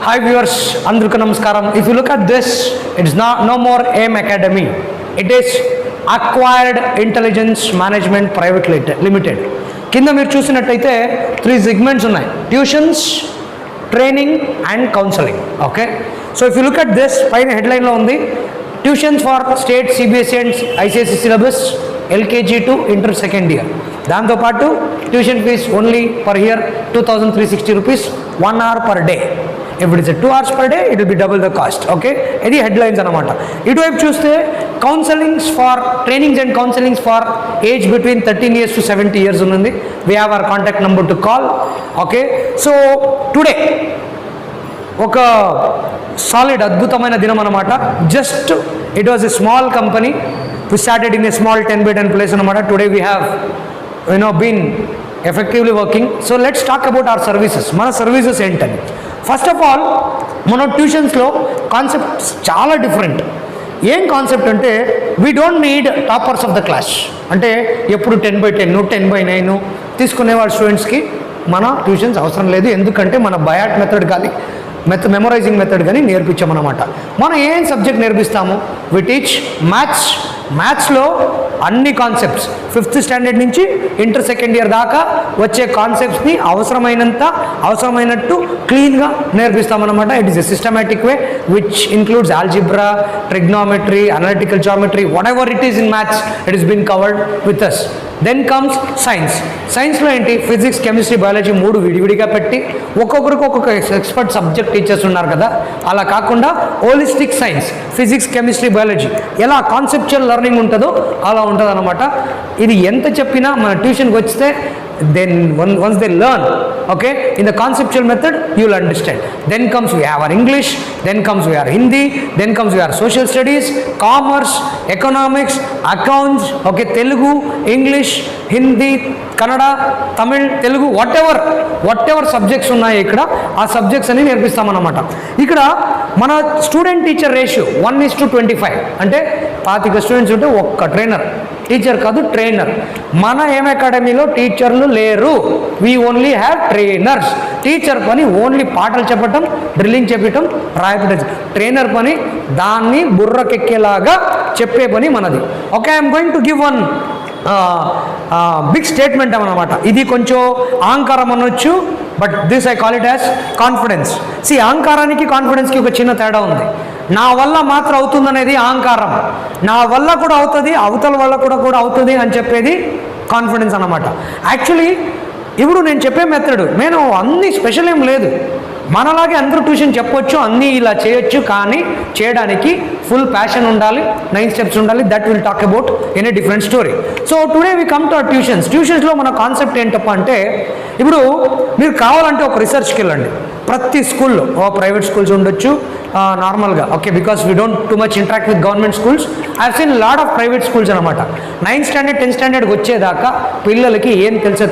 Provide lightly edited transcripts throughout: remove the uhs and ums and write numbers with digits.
Hi viewers, Andruka Namaskaram. If you look at this, it's no more AIM Academy. It is Acquired Intelligence Management Private Limited. కింద మీరు చూసినట్టయితే 3 segments ఉన్నాయి: tuitions, training and counselling. Okay, so if you look at this, పైన హెడ్లైన్లో ఉంది tuitions for state CBSE and ICSE syllabus LKG to inter second year. దాంతోపాటు tuition fees only per year 2360 rupees, 1 hour per day. If it is a 2 hours per day, it will be double the cost. Okay, ఇది headlines అనమాట. ఇటువైపు చూస్తే counsellings for trainings and counsellings for age between 13 years to 70 years ఉంది. We have our contact number to call. Okay, so today ఒక solid అద్భుతమైన దినం అనమాట. Just it was a small company. We started in a small 10-bed place అనమాట. Today we have been effectively working. So let's talk about our services. మన services ఏంటని first of all, మన ట్యూషన్స్లో concepts చాలా different. ఏం concept అంటే, we don't need toppers of the class. అంటే ఎప్పుడు 10/10, 10/9 తీసుకునే వాళ్ళ స్టూడెంట్స్కి మన ట్యూషన్స్ అవసరం లేదు. ఎందుకంటే మన బయాట్ మెథడ్ కానీ మెమరైజింగ్ మెథడ్ కానీ నేర్పించామన్నమాట. మనం ఏం సబ్జెక్ట్ నేర్పిస్తాము? We teach maths. మ్యాథ్స్లో అన్ని కాన్సెప్ట్స్ 5th standard నుంచి ఇంటర్ సెకండ్ ఇయర్ దాకా వచ్చే కాన్సెప్ట్స్ని అవసరమైనట్టు క్లీన్గా నేర్పిస్తామన్నమాట. It is a systematic way which includes algebra, trigonometry, analytical geometry, whatever it is in maths, it is been covered with us. Then comes science. సైన్స్లో ఏంటి? Physics, chemistry, biology 3 విడివిడిగా పెట్టి ఒక్కొక్కరికి ఒక్కొక్క ఎక్స్పర్ట్ సబ్జెక్ట్ టీచర్స్ ఉన్నారు కదా, అలా కాకుండా holistic science, physics, chemistry, biology ఎలా కాన్సెప్చువల్ లెర్నింగ్ ఉంటుందో అలా ఉంటుంది అనమాట. ఇది ఎంత చెప్పినా మన ట్యూషన్కి వస్తే then once they learn, okay, in the conceptual method, you will understand. Then comes we have our English, then comes we have Hindi, then comes we have social studies, commerce, economics, accounts, okay, Telugu, English, Hindi, Kannada, Tamil, Telugu, whatever subjects ఉన్నాయి ఇక్కడ, ఆ subjects అన్ని నేర్పిస్తాం అన్నమాట. ఇక్కడ మన student teacher ratio 1:25. అంటే 25 students ఉంటే ఒక్క ట్రైనర్. టీచర్ కాదు, ట్రైనర్. మన ఏం అకాడమీలో టీచర్లు లేరు. We only have trainers. Teacher పని ఓన్లీ పాటలు చెప్పటం, డ్రిల్లింగ్ చెప్పటం, రాయపటం. ట్రైనర్ పని దాన్ని బుర్రకెక్కేలాగా చెప్పే పని మనది. Okay, I'm going to give one big statement అన్నమాట. ఇది కొంచెం అహంకారం అనొచ్చు, but this I call it as confidence. అహంకారానికి కాన్ఫిడెన్స్కి ఒక చిన్న తేడా ఉంది. నా వల్ల మాత్రం అవుతుందనేది అహంకారం. నా వల్ల కూడా అవుతుంది, అవతల వల్ల కూడా అవుతుంది అని చెప్పేది కాన్ఫిడెన్స్ అన్నమాట. యాక్చువల్లీ ఇప్పుడు నేను చెప్పే మెథడ్ నేను అన్ని స్పెషల్ ఏం లేదు. మనలాగే అందరూ ట్యూషన్ చెప్పొచ్చు, అన్నీ ఇలా చేయొచ్చు, కానీ చేయడానికి ఫుల్ ప్యాషన్ ఉండాలి, 9 steps ఉండాలి. That will talk about in a different story. So today we come to our tuitions. ట్యూషన్స్లో మన కాన్సెప్ట్ ఏంటప్ప అంటే, ఇప్పుడు మీరు కావాలంటే ఒక రిసర్చ్కి వెళ్ళండి. ప్రతి స్కూల్లో, ప్రైవేట్ స్కూల్స్ ఉండొచ్చు నార్మల్గా, okay, because we don't too much interact with government schools. I have seen lot of private schools అనమాట. 9th standard 10th standard వచ్చేదాకా పిల్లలకి ఏం తెలుసో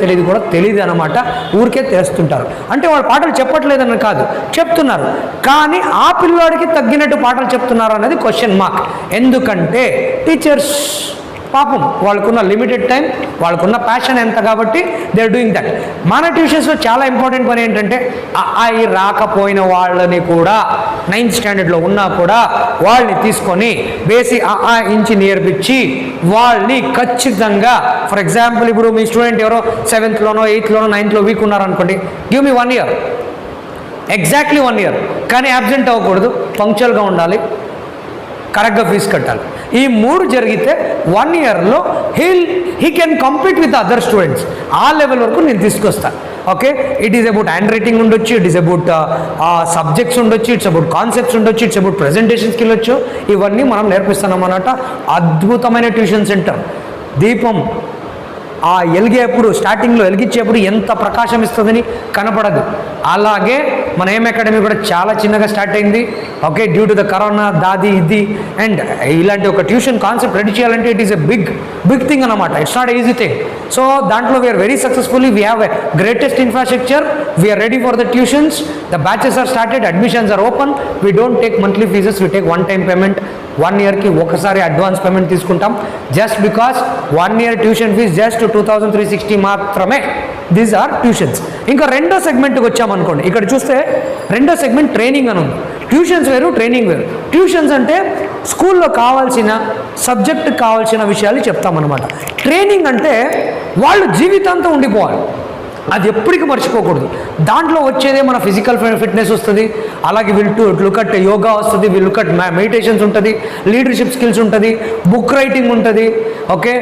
తెలియదు అనమాట. ఊరికే తెలుస్తుంటారు. అంటే వాళ్ళు పాటలు చెప్పట్లేదని కాదు, చెప్తున్నారు, కానీ ఆ పిల్లాడికి తగ్గినట్టు పాటలు చెప్తున్నారు అనేది క్వశ్చన్ మార్క్. ఎందుకంటే టీచర్స్ పాపం వాళ్ళకున్న లిమిటెడ్ టైం, వాళ్ళకున్న ప్యాషన్ ఎంత, కాబట్టి దే ఆర్ డూయింగ్ దట్. మన ట్యూషన్స్లో చాలా ఇంపార్టెంట్ పని ఏంటంటే, అయి రాకపోయిన వాళ్ళని కూడా 9th standardలో ఉన్నా కూడా వాళ్ళని తీసుకొని బేసిక్ ఇంచి నేర్పించి వాళ్ళని ఖచ్చితంగా, ఫర్ ఎగ్జాంపుల్ ఇప్పుడు మీ స్టూడెంట్ ఎవరో 7th లోనో 8th లోనో 9th లో వీక్ ఉన్నారనుకోండి, give me 1 year, exactly 1 year. కానీ అబ్సెంట్ అవ్వకూడదు, పంక్చువల్గా ఉండాలి, కరెక్ట్గా ఫీజు కట్టాలి. ఈ 3 జరిగితే 1 yearలో he can compete with other students. ఆ లెవెల్ వరకు నేను తీసుకొస్తాను. Okay, it is about handwriting ఉండొచ్చు, ఇట్ ఈస్ అబౌట్ సబ్జెక్ట్స్ ఉండొచ్చు, ఇట్స్ అబౌట్ కాన్సెప్ట్స్ ఉండొచ్చు, ఇట్స్ అబౌట్ ప్రెజెంటేషన్ స్కిల్ వచ్చు. ఇవన్నీ మనం నేర్పిస్తున్నాం అన్నమాట. అద్భుతమైన ట్యూషన్ సెంటర్. దీపం ఎలిగేప్పుడు, స్టార్టింగ్లో వెలిగించేప్పుడు ఎంత ప్రకాశం ఇస్తుందని కనపడదు. అలాగే మన ఏం అకాడమీ కూడా చాలా చిన్నగా స్టార్ట్ అయింది. Okay, due to the corona, దాది ఇది అండ్ ఇలాంటి ఒక ట్యూషన్ కాన్సెప్ట్ రెడీ చేయాలంటే it is a big thing అనమాట. It's not easy thing. So దాంట్లో we're very successfully, we have a greatest infrastructure, we're ready for the tuitions. The batches are started, admissions are open. We don't take monthly fees, we take one-time payment 1 ఇయర్కి ఒకసారి advance payment తీసుకుంటాం. Just because 1 year tuition fees just 2360 మాత్రమే. These are tuitions. ఇంకా రెండో సెగ్మెంట్కి వచ్చామనుకోండి, ఇక్కడ చూస్తే రెండో segment training అని ఉంది. ట్యూషన్స్ వేరు, ట్రైనింగ్ వేరు. ట్యూషన్స్ అంటే స్కూల్లో కావాల్సిన సబ్జెక్టుకి కావాల్సిన విషయాలు చెప్తామన్నమాట. ట్రైనింగ్ అంటే వాళ్ళు జీవితాంతం ఉండిపోవాలి, అది ఎప్పటికీ మర్చిపోకూడదు. దాంట్లో వచ్చేదే మన ఫిజికల్ ఫిట్నెస్ వస్తుంది, అలాగే లుక్ అట్ యోగా వస్తుంది, లుక్ అట్ మెడిటేషన్స్ ఉంటుంది, లీడర్షిప్ స్కిల్స్ ఉంటుంది, బుక్ రైటింగ్ ఉంటుంది, ఓకే,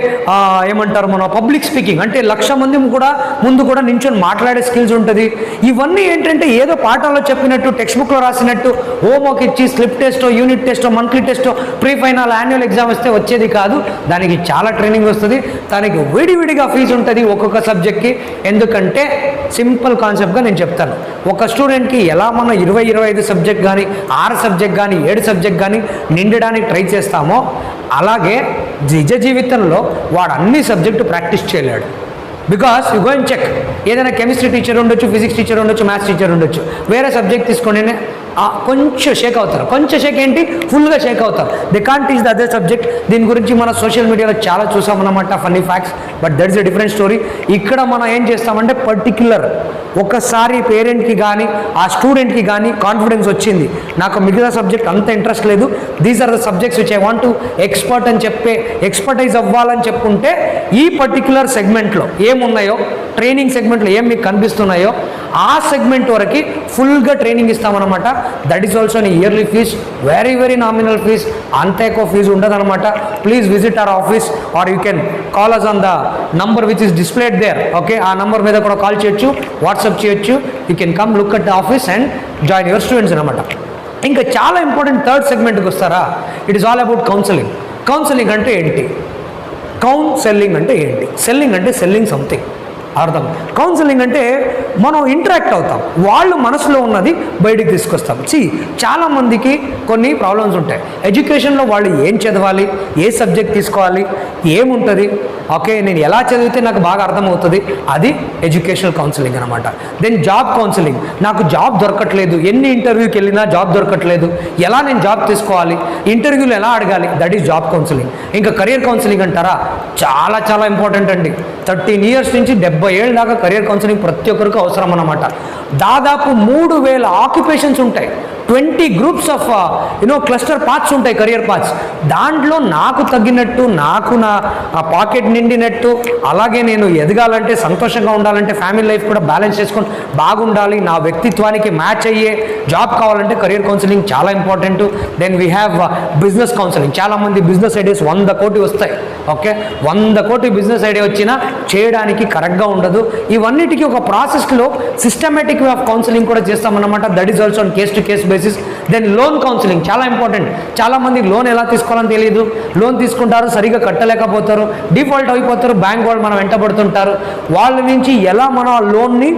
ఏమంటారు మన పబ్లిక్ స్పీకింగ్ అంటే 1,00,000 మంది ముందు కూడా నించొని మాట్లాడే స్కిల్స్ ఉంటుంది. ఇవన్నీ ఏంటంటే ఏదో పాఠాల్లో చెప్పినట్టు టెక్స్ట్ బుక్లో రాసినట్టు హోంవర్క్ ఇచ్చి slip టెస్టో, unit టెస్టో, monthly టెస్టో, pre final, annual exam వస్తే వచ్చేది కాదు. దానికి చాలా ట్రైనింగ్ వస్తుంది, దానికి విడివిడిగా ఫీజు ఉంటుంది ఒక్కొక్క సబ్జెక్ట్కి. ఎందుకంటే సింపుల్ కాన్సెప్ట్గా నేను చెప్తాను. ఒక స్టూడెంట్కి ఎలా మనం 20-25 సబ్జెక్ట్ కానీ 6 సబ్జెక్ట్ కానీ 7 సబ్జెక్ట్ కానీ నిండడానికి ట్రై చేస్తామో, అలాగే నిజ జీవితంలో వాడు అన్ని సబ్జెక్టు ప్రాక్టీస్ చేయలేడు. Because you go and check, ఏదైనా కెమిస్ట్రీ టీచర్ ఉండొచ్చు, ఫిజిక్స్ టీచర్ ఉండొచ్చు, మ్యాథ్స్ టీచర్ ఉండొచ్చు, వేరే సబ్జెక్ట్ తీసుకొని కొంచెం షేక్ అవుతారు. కొంచెం షేక్ ఏంటి, ఫుల్గా షేక్ అవుతారు. They can't teach the other subject. దీని గురించి మన సోషల్ మీడియాలో చాలా చూసామన్నమాట, funny facts. But that is a different story. ఇక్కడ మనం ఏం చేస్తామంటే పర్టిక్యులర్ ఒకసారి పేరెంట్కి కానీ ఆ స్టూడెంట్కి కానీ కాన్ఫిడెన్స్ వచ్చింది, నాకు మిగతా సబ్జెక్ట్ అంత ఇంట్రెస్ట్ లేదు, these are the subjects which I want to expert అని చెప్పే ఎక్స్పర్టైజ్ అవ్వాలని చెప్పుకుంటే ఈ పర్టిక్యులర్ సెగ్మెంట్లో ఏమున్నాయో, ట్రైనింగ్ సెగ్మెంట్లో ఏం మీకు కనిపిస్తున్నాయో ఆ సెగ్మెంట్ వరకు ఫుల్గా ట్రైనింగ్ ఇస్తామన్నమాట. That is also yearly fees, very very nominal fees, అంత ఎక్కువ ఫీజు ఉండదన్నమాట. Please visit our office or you can call us on the number which is displayed there. Okay, ఆ నంబర్ మీద కూడా కాల్ చేయొచ్చు, వాట్సాప్ చేయొచ్చు. You can come look at the office and join your students అనమాట. ఇంకా చాలా important third సెగ్మెంట్కి వస్తారా, it is all about counselling. Counselling అంటే ఏంటి, కౌన్సెల్లింగ్ అంటే ఏంటి? సెల్లింగ్ అంటే సెల్లింగ్ సంథింగ్, అర్థం. కౌన్సిలింగ్ అంటే మనం ఇంటరాక్ట్ అవుతాం, వాళ్ళు మనసులో ఉన్నది బయటికి తీసుకొస్తాం. చాలామందికి కొన్ని ప్రాబ్లమ్స్ ఉంటాయి ఎడ్యుకేషన్లో. వాళ్ళు ఏం చదవాలి, ఏ సబ్జెక్ట్ తీసుకోవాలి, ఏముంటుంది, ఓకే, నేను ఎలా చదివితే నాకు బాగా అర్థమవుతుంది, అది ఎడ్యుకేషనల్ కౌన్సిలింగ్ అనమాట. దెన్ జాబ్ కౌన్సిలింగ్, నాకు జాబ్ దొరకట్లేదు, ఎన్ని ఇంటర్వ్యూకి వెళ్ళినా జాబ్ దొరకట్లేదు, ఎలా నేను జాబ్ తీసుకోవాలి, ఇంటర్వ్యూలు ఎలా అడగాలి, దట్ ఈస్ జాబ్ కౌన్సిలింగ్. ఇంకా కెరియర్ కౌన్సిలింగ్ అంటారా, చాలా చాలా ఇంపార్టెంట్ అండి. 13 ఇయర్స్ నుంచి 70 ఏళ్ళ దాకా కెరియర్ కౌన్సిలింగ్ ప్రతి ఒక్కరికి అవసరం అన్నమాట. దాదాపు 3000 ఆక్యుపేషన్స్ ఉంటాయి, 20 గ్రూప్స్ ఆఫ్ క్లస్టర్ పాత్స్ ఉంటాయి, కెరియర్ పాత్స్. దాంట్లో నాకు తగ్గినట్టు, నాకు నా పాకెట్ నిండినట్టు, అలాగే నేను ఎదగాలంటే, సంతోషంగా ఉండాలంటే, ఫ్యామిలీ లైఫ్ కూడా బ్యాలెన్స్ చేసుకొని బాగుండాలి, నా వ్యక్తిత్వానికి మ్యాచ్ అయ్యే జాబ్ కావాలంటే కెరియర్ కౌన్సిలింగ్ చాలా important. Then we have business counselling. చాలామంది బిజినెస్ ఐడియాస్ 100 కోటి వస్తాయి, ఓకే, 100 కోటి బిజినెస్ ఐడియా వచ్చినా చేయడానికి కరెక్ట్గా ఉండదు. ఇవన్నిటికీ ఒక ప్రాసెస్లో సిస్టమేటిక్ వే ఆఫ్ కౌన్సిలింగ్ కూడా చేస్తామన్నమాట. That is also on case to case basis. Then loan counselling చాలా ఇంపార్టెంట్. చాలామంది లోన్ ఎలా తీసుకోవాలని తెలియదు, లోన్ తీసుకుంటారు, సరిగా కట్టలేకపోతారు, డిఫాల్ట్ అయిపోతారు, బ్యాంక్ వాళ్ళు మనం వెంటబడుతుంటారు. వాళ్ళ నుంచి ఎలా మనం ఆ లోన్ని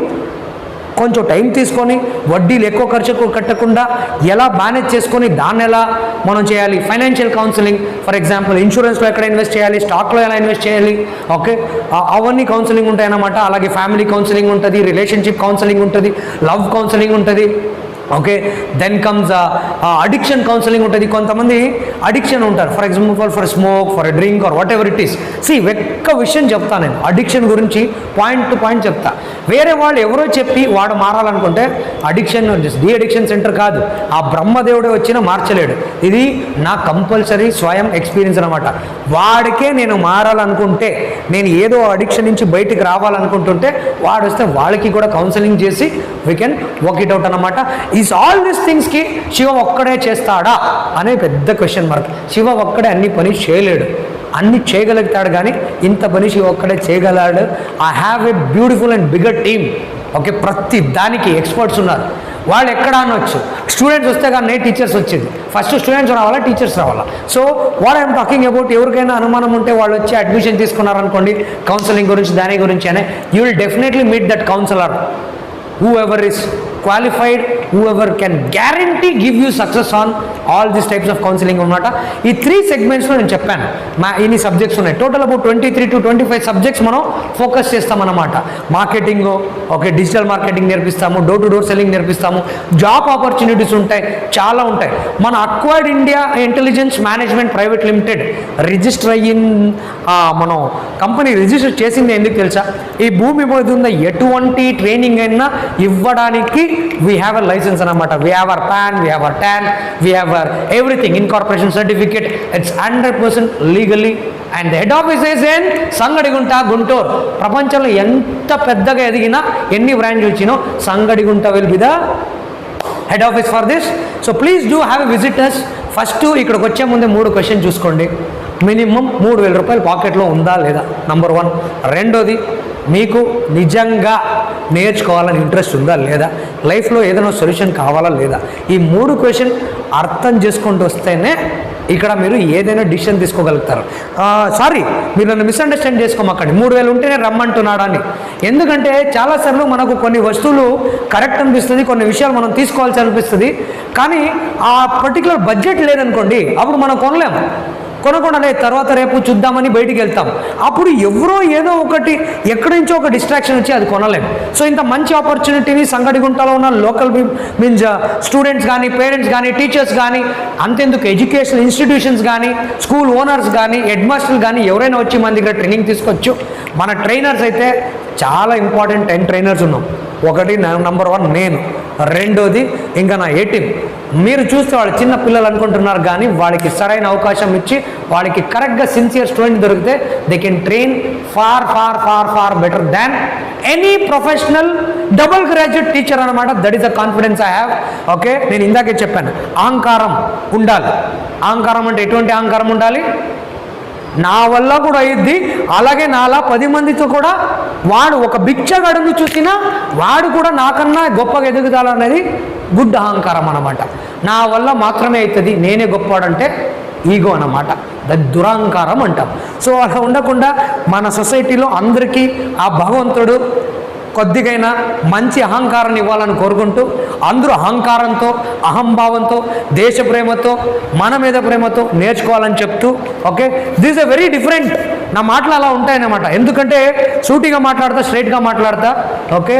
కొంచెం టైం తీసుకొని వడ్డీలు ఎక్కువ ఖర్చుకు కట్టకుండా ఎలా మేనేజ్ చేసుకొని దాన్ని ఎలా మనం చేయాలి. ఫైనాన్షియల్ కౌన్సిలింగ్, ఫర్ ఎగ్జాంపుల్ ఇన్సూరెన్స్లో ఎక్కడ ఇన్వెస్ట్ చేయాలి, స్టాక్లో ఎలా ఇన్వెస్ట్ చేయాలి, ఓకే, అవన్నీ కౌన్సిలింగ్ ఉంటాయన్నమాట. అలాగే ఫ్యామిలీ కౌన్సిలింగ్ ఉంటుంది, రిలేషన్షిప్ కౌన్సిలింగ్ ఉంటుంది, లవ్ కౌన్సిలింగ్ ఉంటుంది, okay. Then comes addiction counselling ఉంటుంది. కొంతమంది అడిక్షన్ ఉంటారు, for example for smoke, for drink or whatever it is. ఒక్క విషయం చెప్తా నేను అడిక్షన్ గురించి, పాయింట్ టు పాయింట్ చెప్తా. వేరే వాళ్ళు ఎవరో చెప్పి వాడు మారాలనుకుంటే అడిక్షన్ డి అడిక్షన్ సెంటర్ కాదు, ఆ బ్రహ్మదేవుడే వచ్చినా మార్చలేడు. ఇది నా కంపల్సరీ స్వయం ఎక్స్పీరియన్స్ అనమాట. వాడికే నేను మారాలనుకుంటే, నేను ఏదో అడిక్షన్ నుంచి బయటికి రావాలనుకుంటుంటే వాడు వస్తే వాళ్ళకి కూడా కౌన్సిలింగ్ చేసి we can work it out అనమాట. ఈజ్ ఆల్ దీస్ థింగ్స్కి శివ ఒక్కడే చేస్తాడా అనే పెద్ద క్వశ్చన్ మార్క్. శివ ఒక్కడే అన్ని పని చేయలేడు, అన్ని చేయగలుగుతాడు, కానీ ఇంత పని శివ ఒక్కడే చేయగలడు. I have a beautiful and bigger team, okay. ప్రతి దానికి ఎక్స్పర్ట్స్ ఉన్నారు. వాళ్ళు ఎక్కడ అనొచ్చు, స్టూడెంట్స్ వస్తే కానీ టీచర్స్ వచ్చింది. ఫస్ట్ స్టూడెంట్స్ రావాలా, టీచర్స్ రావాలా. So what I'm talking about, ఎవరికైనా అనుమానం ఉంటే వాళ్ళు వచ్చి అడ్మిషన్ తీసుకున్నారనుకోండి కౌన్సిలింగ్ గురించి, దాని గురించి అనే, you will definitely meet that counsellor whoever is qualified, whoever can guarantee give you success on all these types of counseling అన్నమాట. ఈ 3 సెగ్మెంట్స్లో నేను చెప్పాను ఇన్ని సబ్జెక్ట్స్ ఉన్నాయి. టోటల్ అబౌట్ 23 to 25 సబ్జెక్ట్స్ మనం ఫోకస్ చేస్తామన్నమాట. మార్కెటింగ్, ఓకే, డిజిటల్ మార్కెటింగ్ నేర్పిస్తాము, door to door selling నేర్పిస్తాము, జాబ్ ఆపర్చునిటీస్ ఉంటాయి, చాలా ఉంటాయి. మన acquired India intelligence management private limited register అయ్యిన మనం కంపెనీ రిజిస్టర్ చేసింది ఎందుకు తెలుసా? ఈ భూమి మీద ఉన్న ఎటువంటి ట్రైనింగ్ అయినా ఇవ్వడానికి వీ హ్యావ్ అ లైసెన్స్ అన్నమాట. We have our PAN, we have our TAN, we have our everything, incorporation certificate. It's 100% legally. And the head office is in Sangadigunta, Guntur. ప్రపంచంలో ఎంత పెద్దగా ఎదిగినా, ఎన్ని బ్రాంచ్ వచ్చినో, Sangadigunta will be the head office for this. So please do have a visitors. First ఇక్కడికి వచ్చే ముందే 3 question చూసుకోండి. మినిమం 3,000 రూపాయలు పాకెట్లో ఉందా లేదా, నంబర్ 1. రెండోది, మీకు నిజంగా నేర్చుకోవాలని ఇంట్రెస్ట్ ఉందా లేదా, లైఫ్లో ఏదైనా సొల్యూషన్ కావాలా లేదా. ఈ 3 క్వశ్చన్ అర్థం చేసుకుంటూ వస్తేనే ఇక్కడ మీరు ఏదైనా డిసిషన్ తీసుకోగలుగుతారు. సారీ, మీరు నన్ను మిస్అండర్స్టాండ్ చేసుకోమాకండి. 3,000 ఉంటేనే రమ్మంటున్నాడని. ఎందుకంటే చాలాసార్లు మనకు కొన్ని వస్తువులు కరెక్ట్ అనిపిస్తుంది, కొన్ని విషయాలు మనం తీసుకోవాల్సి అనిపిస్తుంది, కానీ ఆ పర్టికులర్ బడ్జెట్ లేదనుకోండి, అప్పుడు మనం కొనలేము. కొనకుండా తర్వాత రేపు చూద్దామని బయటికి వెళ్తాం. అప్పుడు ఎవరో ఏదో ఒకటి ఎక్కడి నుంచో ఒక డిస్ట్రాక్షన్ వచ్చి అది కొనలేం. సో ఇంత మంచి ఆపర్చునిటీని సంగడిగుంటలో ఉన్న లోకల్ మీన్స్ స్టూడెంట్స్ కానీ, పేరెంట్స్ కానీ, టీచర్స్ కానీ, అంతెందుకు ఎడ్యుకేషనల్ ఇన్స్టిట్యూషన్స్ కానీ, స్కూల్ ఓనర్స్ కానీ, హెడ్ మాస్టర్లు కానీ ఎవరైనా వచ్చి మన దగ్గర ట్రైనింగ్ తీసుకోవచ్చు. మన ట్రైనర్స్ అయితే చాలా ఇంపార్టెంట్ 10 ట్రైనర్స్ ఉన్నాం. ఒకటి నంబర్ 1 నేను, రెండోది ఇంకా నా టీమ్. మీరు చూస్తే వాళ్ళు చిన్న పిల్లలు అనుకుంటున్నారు, కానీ వాళ్ళకి సరైన అవకాశం ఇచ్చి వాళ్ళకి కరెక్ట్గా సిన్సియర్ స్టూడెంట్ దొరికితే they can train far far far far better than any professional double graduate teacher అనమాట. That is the confidence I have. Okay, నేను ఇందాకే చెప్పాను, అహంకారం ఉండాలి. అహంకారం అంటే ఎటువంటి అహంకారం ఉండాలి? నా వల్ల కూడా అయ్యిద్ది, అలాగే నాలా 10 మందితో కూడా వాడు ఒక బిచ్చగాడుని చూసినా వాడు కూడా నాకన్నా గొప్పగా ఎదుగుతాలనేది గుడ్ అహంకారం అన్నమాట. నా వల్ల మాత్రమే అవుతుంది, నేనే గొప్పవాడంటే ఈగో అన్నమాట. అది దురహంకారం అంటాం. సో అలా ఉండకుండా మన సొసైటీలో అందరికీ ఆ భగవంతుడు కొద్దిగైనా మంచి అహంకారాన్ని ఇవ్వాలని కోరుకుంటూ, అందరూ అహంకారంతో, అహంభావంతో, దేశ ప్రేమతో, మన మీద ప్రేమతో నేర్చుకోవాలని చెప్తూ, okay, this a very different. నా మాటలు అలా ఉంటాయన్నమాట. ఎందుకంటే సూటిగా మాట్లాడతా, స్ట్రైట్గా మాట్లాడతా, ఓకే,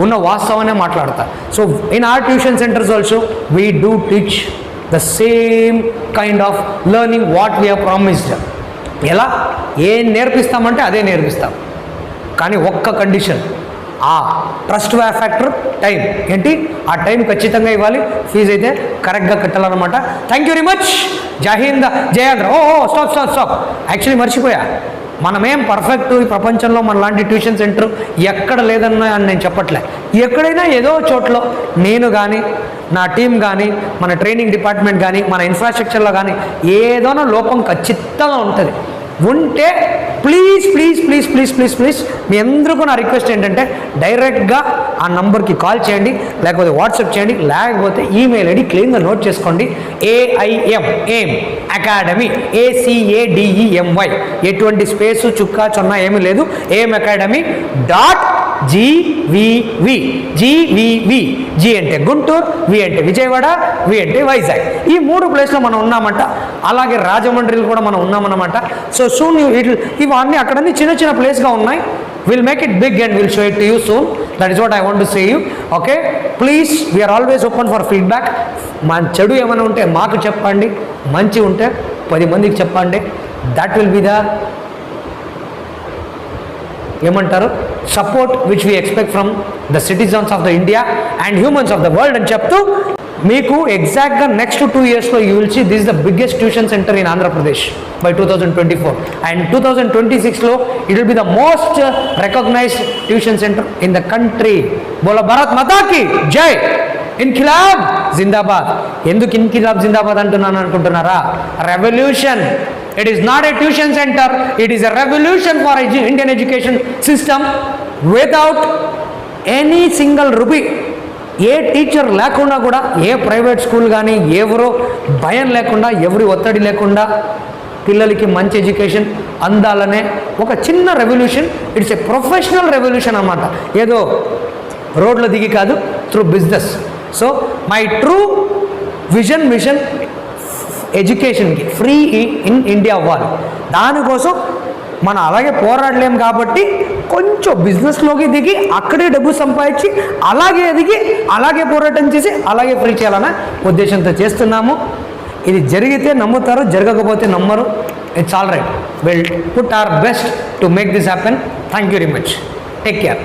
ఉన్న వాస్తవాన్ని మాట్లాడతా. So in our tuition centres also we do teach the same kind of learning what we have promised. ఎలా ఏం నేర్పిస్తామంటే అదే నేర్పిస్తాం, కానీ ఒక్క కండిషన్, ఆ ట్రస్ట్ ఫ్యాక్టర్ టైం. ఏంటి? ఆ టైం ఖచ్చితంగా ఇవ్వాలి, ఫీజు అయితే కరెక్ట్గా కట్టాలన్నమాట. Thank you very much. Jai Hind, జై ఆంధ్ర. స్టాప్. యాక్చువల్లీ మర్చిపోయా, మనమేం పర్ఫెక్ట్ ఈ ప్రపంచంలో మన లాంటి ట్యూషన్ సెంటర్ ఎక్కడ లేదన్నా అని నేను చెప్పట్లే. ఎక్కడైనా ఏదో చోట్ల నేను కానీ, నా టీం కానీ, మన ట్రైనింగ్ డిపార్ట్మెంట్ కానీ, మన ఇన్ఫ్రాస్ట్రక్చర్లో కానీ ఏదైనా లోపం ఖచ్చితంగా ఉంటుంది. ఉంటే please please please please please please మీ అందరికీ నా రిక్వెస్ట్ ఏంటంటే డైరెక్ట్గా ఆ నంబర్కి కాల్ చేయండి, లేకపోతే వాట్సాప్ చేయండి, లేకపోతే ఈమెయిల్ ఐడి క్లీన్గా నోట్ చేసుకోండి. AIM అకాడమీ, ACADEMY, ఎటువంటి స్పేసు చుక్క చొన్నా ఏమీ లేదు. AIM Academy .GVV. G అంటే గుంటూరు, V అంటే విజయవాడ, V అంటే వైజాగ్. ఈ 3 ప్లేస్లో మనం ఉన్నామంట. అలాగే రాజమండ్రిలో కూడా మనం ఉన్నామన్నమాట. సో సూన్ ఇవన్నీ అక్కడన్నీ చిన్న చిన్న ప్లేస్గా ఉన్నాయి. Will make it big and will show it to you soon. That is what I want to say you. Okay, please we are always open for feedback. మన చెడు ఏమైనా ఉంటే మాకు చెప్పండి, మంచి ఉంటే 10 మందికి చెప్పండి. దట్ విల్ బి ద ఏమంటారు support which we expect from the citizens of the India and humans of the world అని చెప్తూ, మీకు ఎగ్జాక్ట్గా next 2 yearsలో you will see this the biggest tuition centre in Andhra Pradesh by 2024 and 2026లో it will be the most recognised tuition centre in the country. బోలో భారత్ మాతాకి జై. ఇన్కిలాబ్ జిందాబాద్. ఎందుకు ఇన్కిలాబ్ జిందాబాద్ అంటున్నాను అనుకుంటున్నారా? Revolution. It is not a tuition center, it is a revolution for Indian education system without any single rupee. A teacher లేకుండా కూడా, ఏ private school కానీ ఎవరో భయం లేకుండా, ఎవరి ఒత్తిడి లేకుండా పిల్లలకి మంచి ఎడ్యుకేషన్ అందాలనే ఒక చిన్న revolution. It's a professional revolution అన్నమాట. ఏదో రోడ్లో దిగి కాదు, through business. So my true vision mission ఎడ్యుకేషన్కి ఫ్రీ ఇన్ ఇండియా అవ్వాలి. దానికోసం మనం అలాగే పోరాడలేం కాబట్టి కొంచెం బిజినెస్లోకి దిగి అక్కడే డబ్బు సంపాదించి అలాగే ఎదిగి అలాగే పోరాటం చేసి అలాగే ఫ్రీ చేయాలన్న ఉద్దేశంతో చేస్తున్నాము. ఇది జరిగితే నమ్ముతారు, జరగకపోతే నమ్మరు. It's all right. Will put our best to make this happen. Thank you very much. Take care.